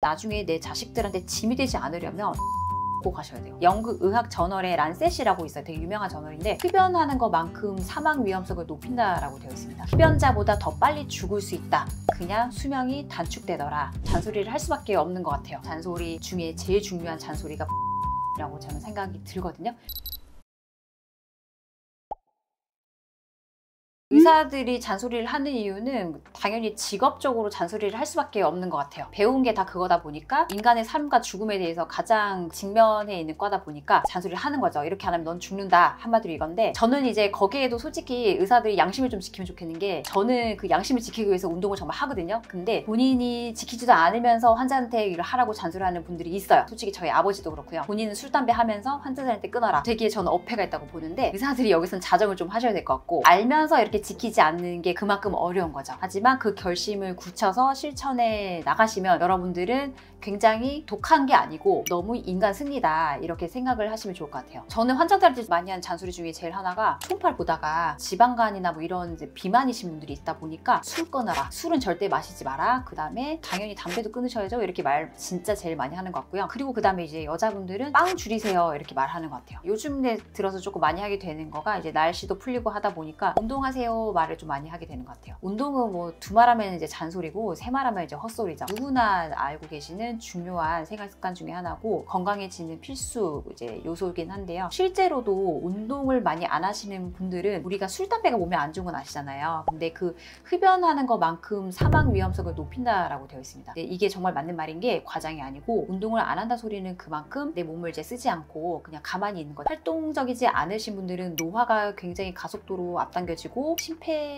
나중에 내 자식들한테 짐이 되지 않으려면 꼭 가셔야 돼요. 영국 의학 저널에 란셋이라고 있어요. 되게 유명한 저널인데 흡연하는 것만큼 사망 위험성을 높인다라고 되어 있습니다. 흡연자보다 더 빨리 죽을 수 있다. 그냥 수명이 단축되더라. 잔소리를 할 수밖에 없는 것 같아요. 잔소리 중에 제일 중요한 잔소리가 라고 저는 생각이 들거든요. 의사들이 잔소리를 하는 이유는 당연히 직업적으로 잔소리를 할 수밖에 없는 것 같아요. 배운 게 다 그거다 보니까 인간의 삶과 죽음에 대해서 가장 직면해 있는 과다 보니까 잔소리를 하는 거죠. 이렇게 안 하면 넌 죽는다. 한마디로 이건데 저는 이제 거기에도 솔직히 의사들이 양심을 좀 지키면 좋겠는 게 저는 그 양심을 지키기 위해서 운동을 정말 하거든요. 근데 본인이 지키지도 않으면서 환자한테 일을 하라고 잔소리하는 분들이 있어요. 솔직히 저희 아버지도 그렇고요. 본인은 술, 담배 하면서 환자들한테 끊어라. 되게 저는 어폐가 있다고 보는데 의사들이 여기서는 자정을 좀 하셔야 될 것 같고 알면서 이렇게 지키지 않는 게 그만큼 어려운 거죠. 하지만 그 결심을 굳혀서 실천해 나가시면 여러분들은 굉장히 독한 게 아니고 너무 인간 승리다 이렇게 생각을 하시면 좋을 것 같아요. 저는 환자들한테 많이 하는 잔소리 중에 제일 하나가 초음파를 보다가 지방간이나 뭐 이런 이제 비만이신 분들이 있다 보니까 술 끊어라. 술은 절대 마시지 마라. 그 다음에 당연히 담배도 끊으셔야죠. 이렇게 말 진짜 제일 많이 하는 것 같고요. 그리고 그 다음에 이제 여자분들은 빵 줄이세요. 이렇게 말하는 것 같아요. 요즘에 들어서 조금 많이 하게 되는 거가 이제 날씨도 풀리고 하다 보니까 운동하세요 말을 좀 많이 하게 되는 것 같아요. 운동은 뭐 두 말하면 이제 잔소리고 세 말하면 이제 헛소리죠. 누구나 알고 계시는 중요한 생활 습관 중에 하나고 건강해지는 필수 이제 요소이긴 한데요. 실제로도 운동을 많이 안 하시는 분들은 우리가 술, 담배가 몸에 안 좋은 건 아시잖아요. 근데 그 흡연하는 것만큼 사망 위험성을 높인다라고 되어 있습니다. 이게 정말 맞는 말인 게 과장이 아니고 운동을 안 한다 소리는 그만큼 내 몸을 이제 쓰지 않고 그냥 가만히 있는 것. 활동적이지 않으신 분들은 노화가 굉장히 가속도로 앞당겨지고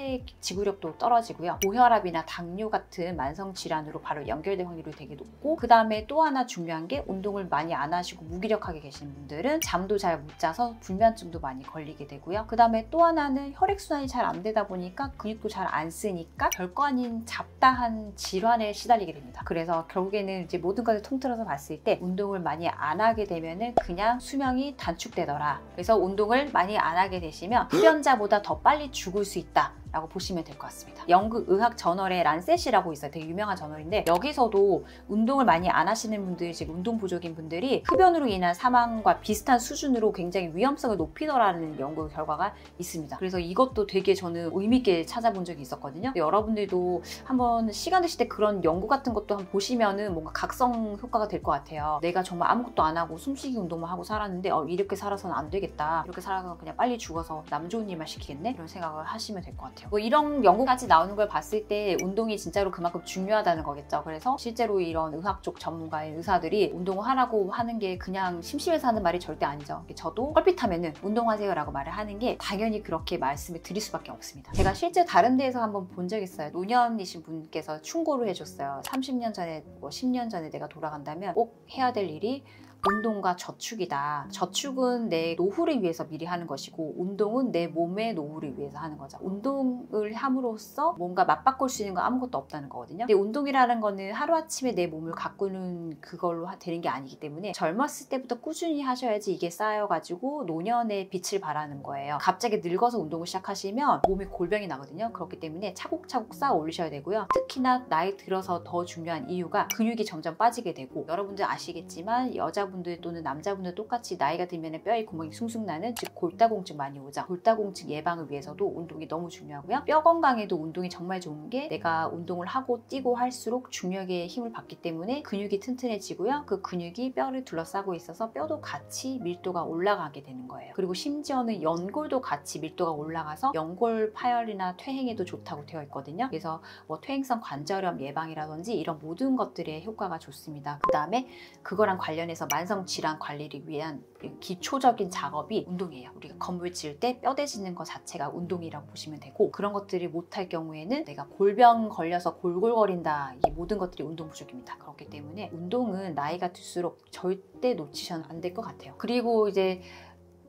심폐지구력도 떨어지고요. 고혈압이나 당뇨 같은 만성 질환으로 바로 연결될 확률이 되게 높고 그 다음에 또 하나 중요한 게 운동을 많이 안 하시고 무기력하게 계시는 분들은 잠도 잘 못 자서 불면증도 많이 걸리게 되고요. 그 다음에 또 하나는 혈액순환이 잘 안 되다 보니까 근육도 잘 안 쓰니까 별거 아닌 잡다한 질환에 시달리게 됩니다. 그래서 결국에는 이제 모든 것을 통틀어서 봤을 때 운동을 많이 안 하게 되면은 그냥 수명이 단축되더라. 그래서 운동을 많이 안 하게 되시면 흡연자보다 더 빨리 죽을 수 있다. 라고 보시면 될 것 같습니다. 영국 의학 저널에 란셋이라고 있어요. 되게 유명한 저널인데 여기서도 운동을 많이 안 하시는 분들, 지금 운동 부족인 분들이 흡연으로 인한 사망과 비슷한 수준으로 굉장히 위험성을 높이더라는 연구 결과가 있습니다. 그래서 이것도 되게 저는 의미 있게 찾아본 적이 있었거든요. 여러분들도 한번 시간 되실 때 그런 연구 같은 것도 한번 보시면은 뭔가 각성 효과가 될 것 같아요. 내가 정말 아무것도 안 하고 숨쉬기 운동만 하고 살았는데 이렇게 살아서는 안 되겠다. 이렇게 살아서 그냥 빨리 죽어서 남 좋은 일만 시키겠네? 이런 생각을 하시면 될 것 같아요. 뭐 이런 연구까지 나오는 걸 봤을 때 운동이 진짜로 그만큼 중요하다는 거겠죠. 그래서 실제로 이런 의학 쪽 전문가의 의사들이 운동을 하라고 하는 게 그냥 심심해서 하는 말이 절대 아니죠. 저도 헐핏하면은 운동하세요 라고 말을 하는 게 당연히 그렇게 말씀을 드릴 수밖에 없습니다. 제가 실제 다른 데에서 한번 본 적 있어요. 노년이신 분께서 충고를 해줬어요. 30년 전에 뭐 10년 전에 내가 돌아간다면 꼭 해야 될 일이 운동과 저축이다. 저축은 내 노후를 위해서 미리 하는 것이고 운동은 내 몸의 노후를 위해서 하는 거죠. 운동을 함으로써 뭔가 맞바꿀 수 있는 건 아무것도 없다는 거거든요. 근데 운동이라는 거는 하루아침에 내 몸을 가꾸는 그걸로 되는 게 아니기 때문에 젊었을 때부터 꾸준히 하셔야지 이게 쌓여가지고 노년의 빛을 발하는 거예요. 갑자기 늙어서 운동을 시작하시면 몸에 골병이 나거든요. 그렇기 때문에 차곡차곡 쌓아 올리셔야 되고요. 특히나 나이 들어서 더 중요한 이유가 근육이 점점 빠지게 되고 여러분들 아시겠지만 여자분들 또는 남자분들 똑같이 나이가 들면 뼈에 구멍이 숭숭 나는 즉 골다공증 많이 오죠. 골다공증 예방을 위해서도 운동이 너무 중요하고요. 뼈 건강에도 운동이 정말 좋은 게 내가 운동을 하고 뛰고 할수록 중력의 힘을 받기 때문에 근육이 튼튼해지고요. 그 근육이 뼈를 둘러싸고 있어서 뼈도 같이 밀도가 올라가게 되는 거예요. 그리고 심지어는 연골도 같이 밀도가 올라가서 연골 파열이나 퇴행에도 좋다고 되어 있거든요. 그래서 뭐 퇴행성 관절염 예방이라든지 이런 모든 것들의 효과가 좋습니다. 그 다음에 그거랑 관련해서 만성 질환 관리를 위한 기초적인 작업이 운동이에요. 우리가 건물 지을 때 뼈대 짓는 것 자체가 운동이라고 보시면 되고 그런 것들을 못할 경우에는 내가 골병 걸려서 골골거린다. 이 모든 것들이 운동 부족입니다. 그렇기 때문에 운동은 나이가 들수록 절대 놓치셔는 안 될 것 같아요. 그리고 이제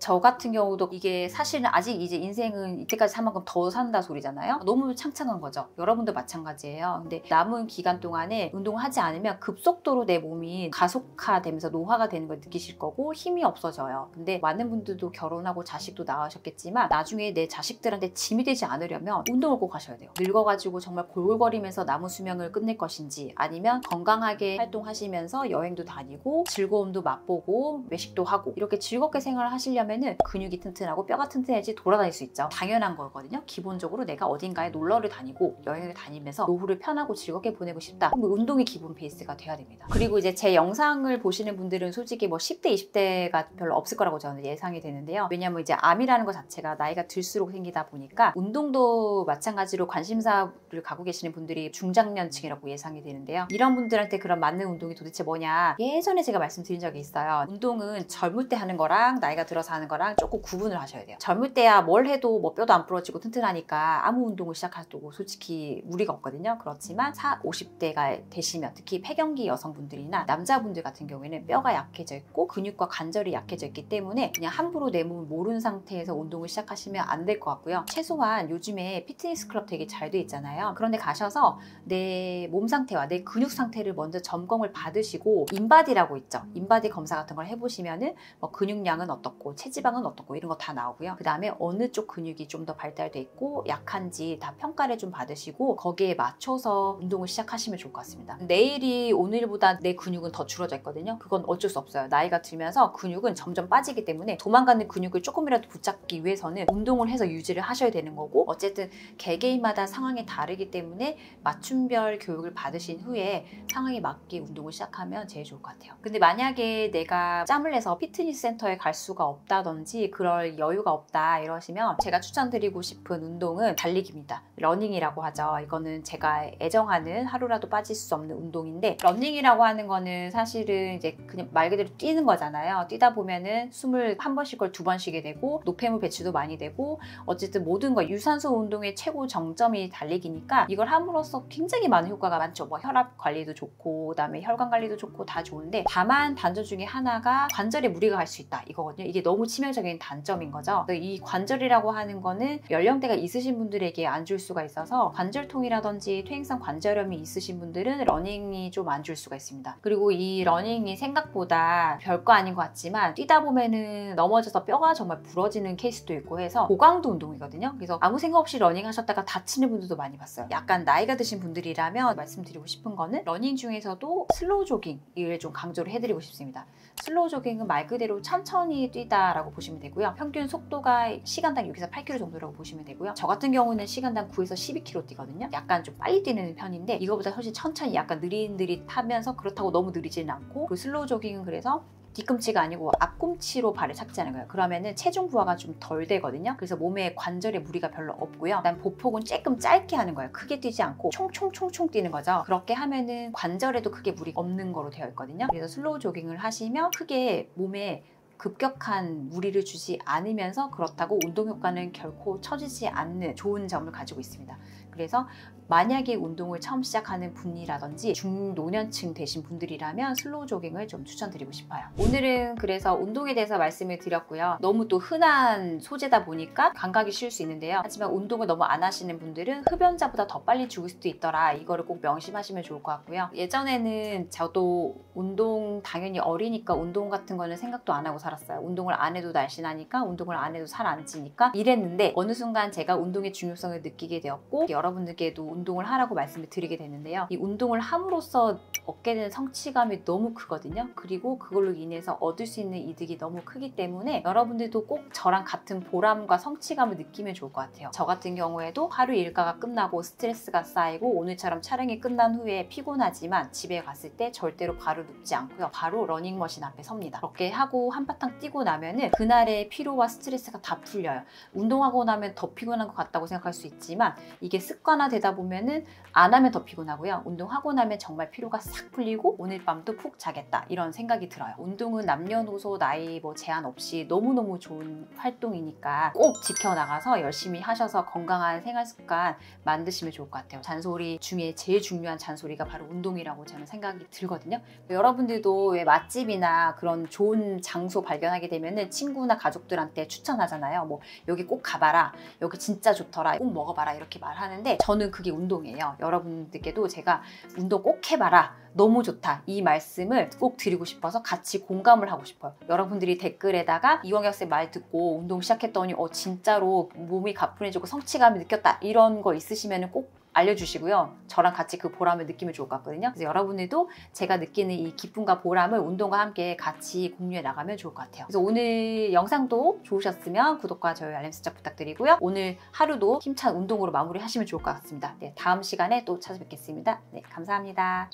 저 같은 경우도 이게 사실은 아직 이제 인생은 이때까지 산 만큼 더 산다 소리잖아요. 너무 창창한 거죠. 여러분도 마찬가지예요. 근데 남은 기간 동안에 운동을 하지 않으면 급속도로 내 몸이 가속화되면서 노화가 되는 걸 느끼실 거고 힘이 없어져요. 근데 많은 분들도 결혼하고 자식도 낳으셨겠지만 나중에 내 자식들한테 짐이 되지 않으려면 운동을 꼭 하셔야 돼요. 늙어가지고 정말 골골거리면서 남은 수명을 끝낼 것인지, 아니면 건강하게 활동하시면서 여행도 다니고 즐거움도 맛보고 외식도 하고 이렇게 즐겁게 생활을 하시려면은 근육이 튼튼하고 뼈가 튼튼해야지 돌아다닐 수 있죠. 당연한 거거든요. 기본적으로 내가 어딘가에 놀러를 다니고 여행을 다니면서 노후를 편하고 즐겁게 보내고 싶다. 그럼 운동이 기본 베이스가 돼야 됩니다. 그리고 이제 제 영상을 보시는 분들은 솔직히 뭐 10대, 20대가 별로 없을 거라고 저는 예상이 되는데요. 왜냐면 이제 암이라는 것 자체가 나이가 들수록 생기다 보니까 운동도 마찬가지로 관심사를 갖고 계시는 분들이 중장년층이라고 예상이 되는데요. 이런 분들한테 그런 맞는 운동이 도대체 뭐냐, 예전에 제가 말씀드린 적이 있어요. 운동은 젊을 때 하는 거랑 나이가 들어서 하는 거랑 조금 구분을 하셔야 돼요. 젊을 때야 뭘 해도 뭐 뼈도 안 부러지고 튼튼하니까 아무 운동을 시작해도 솔직히 무리가 없거든요. 그렇지만 40, 50대가 되시면 특히 폐경기 여성분들이나 남자분들 같은 경우에는 뼈가 약해져 있고 근육과 관절이 약해져 있기 때문에 그냥 함부로 내 몸을 모르는 상태에서 운동을 시작하시면 안 될 것 같고요. 최소한 요즘에 피트니스 클럽 되게 잘 돼 있잖아요. 그런데 가셔서 내 몸 상태와 내 근육 상태를 먼저 점검을 받으시고 인바디라고 있죠. 인바디 검사 같은 걸 해보시면은 뭐 근육량은 어떻고 체지방은 어떻고 이런 거 다 나오고요. 그 다음에 어느 쪽 근육이 좀 더 발달돼 있고 약한지 다 평가를 좀 받으시고 거기에 맞춰서 운동을 시작하시면 좋을 것 같습니다. 내일이 오늘보다 내 근육은 더 줄어져 있거든요. 그건 어쩔 수 없어요. 나이가 들면서 근육은 점점 빠지기 때문에 도망가는 근육을 조금이라도 붙잡기 위해서는 운동을 해서 유지를 하셔야 되는 거고, 어쨌든 개개인마다 상황이 다르기 때문에 맞춤별 교육을 받으신 후에 상황에 맞게 운동을 시작하면 제일 좋을 것 같아요. 근데 만약에 내가 짬을 내서 피트니스 센터에 갈 수가 없다든지 그럴 여유가 없다 이러시면 제가 추천드리고 싶은 운동은 달리기입니다. 러닝이라고 하죠. 이거는 제가 애정하는 하루라도 빠질 수 없는 운동인데, 러닝이라고 하는 거는 사실은 이제 그냥 말 그대로 뛰는 거잖아요. 뛰다 보면은 숨을 한 번 쉴 걸 두 번 쉬게 되고 노폐물 배출도 많이 되고, 어쨌든 모든 거 유산소 운동의 최고 정점이 달리기니까 이걸 함으로써 굉장히 많은 효과가 많죠. 뭐 혈압 관리도 좋고 그다음에 혈관 관리도 좋고 다 좋은데, 다만 단점 중에 하나가 관절에 무리가 갈 수 있다 이거거든요. 이게 너무 치명적인 단점인 거죠. 이 관절이라고 하는 거는 연령대가 있으신 분들에게 안 좋을 수가 있어서 관절통이라든지 퇴행성 관절염이 있으신 분들은 러닝이 좀 안 좋을 수가 있습니다. 그리고 이 러닝이 생각보다 별거 아닌 것 같지만 뛰다 보면은 넘어져서 뼈가 정말 부러지는 케이스도 있고 해서 고강도 운동이거든요. 그래서 아무 생각 없이 러닝 하셨다가 다치는 분들도 많이 봤어요. 약간 나이가 드신 분들이라면 말씀드리고 싶은 거는 러닝 중에서도 슬로우 조깅을 좀 강조를 해드리고 싶습니다. 슬로우 조깅은 말 그대로 천천히 뛰다라고 보시면 되고요. 평균 속도가 시간당 6에서 8km 정도라고 보시면 되고요. 저 같은 경우는 시간당 9에서 12km 뛰거든요. 약간 좀 빨리 뛰는 편인데 이거보다 훨씬 천천히 약간 느릿느릿하면서 그렇다고 너무 느리지는 않고, 그 슬로우 조깅은 그래서 뒤꿈치가 아니고 앞꿈치로 발을 착지하는 거예요. 그러면은 체중 부하가 좀 덜 되거든요. 그래서 몸에 관절에 무리가 별로 없고요. 그다음 보폭은 조금 짧게 하는 거예요. 크게 뛰지 않고 총총총총 뛰는 거죠. 그렇게 하면은 관절에도 크게 무리 없는 거로 되어 있거든요. 그래서 슬로우 조깅을 하시면 크게 몸에 급격한 무리를 주지 않으면서 그렇다고 운동 효과는 결코 처지지 않는 좋은 점을 가지고 있습니다. 그래서 만약에 운동을 처음 시작하는 분이라든지 중노년층 되신 분들이라면 슬로우 조깅을 좀 추천드리고 싶어요. 오늘은 그래서 운동에 대해서 말씀을 드렸고요. 너무 또 흔한 소재다 보니까 감각이 쉬울 수 있는데요. 하지만 운동을 너무 안 하시는 분들은 흡연자보다 더 빨리 죽을 수도 있더라. 이거를 꼭 명심하시면 좋을 것 같고요. 예전에는 저도 운동 당연히 어리니까 운동 같은 거는 생각도 안 하고 살았어요. 운동을 안 해도 날씬하니까, 운동을 안 해도 살 안 찌니까 이랬는데 어느 순간 제가 운동의 중요성을 느끼게 되었고 여러분들께도 운동을 하라고 말씀을 드리게 되는데요. 이 운동을 함으로써 얻게 되는 성취감이 너무 크거든요. 그리고 그걸로 인해서 얻을 수 있는 이득이 너무 크기 때문에 여러분들도 꼭 저랑 같은 보람과 성취감을 느끼면 좋을 것 같아요. 저 같은 경우에도 하루 일과가 끝나고 스트레스가 쌓이고 오늘처럼 촬영이 끝난 후에 피곤하지만 집에 갔을 때 절대로 바로 눕지 않고요. 바로 러닝머신 앞에 섭니다. 그렇게 하고 한바탕 뛰고 나면은 그날의 피로와 스트레스가 다 풀려요. 운동하고 나면 더 피곤한 것 같다고 생각할 수 있지만 이게 습관화되다 보면은 안 하면 더 피곤하고요. 운동하고 나면 정말 피로가 싹 풀리고 오늘 밤도 푹 자겠다 이런 생각이 들어요. 운동은 남녀노소 나이 뭐 제한 없이 너무너무 좋은 활동이니까 꼭 지켜나가서 열심히 하셔서 건강한 생활 습관 만드시면 좋을 것 같아요. 잔소리 중에 제일 중요한 잔소리가 바로 운동이라고 저는 생각이 들거든요. 여러분들도 왜 맛집이나 그런 좋은 장소 발견하게 되면은 친구나 가족들한테 추천하잖아요. 뭐 여기 꼭 가봐라, 여기 진짜 좋더라, 꼭 먹어봐라 이렇게 말하는데 저는 그게 운동이에요. 여러분들께도 제가 운동 꼭 해봐라, 너무 좋다 이 말씀을 꼭 드리고 싶어서 같이 공감을 하고 싶어요. 여러분들이 댓글에다가 이원경 학생 말 듣고 운동 시작했더니 진짜로 몸이 가뿐해지고 성취감을 느꼈다 이런 거 있으시면 꼭 알려주시고요. 저랑 같이 그 보람을 느끼면 좋을 것 같거든요. 그래서 여러분들도 제가 느끼는 이 기쁨과 보람을 운동과 함께 같이 공유해 나가면 좋을 것 같아요. 그래서 오늘 영상도 좋으셨으면 구독과 좋아요, 알림 설정 부탁드리고요. 오늘 하루도 힘찬 운동으로 마무리하시면 좋을 것 같습니다. 네, 다음 시간에 또 찾아뵙겠습니다. 네, 감사합니다.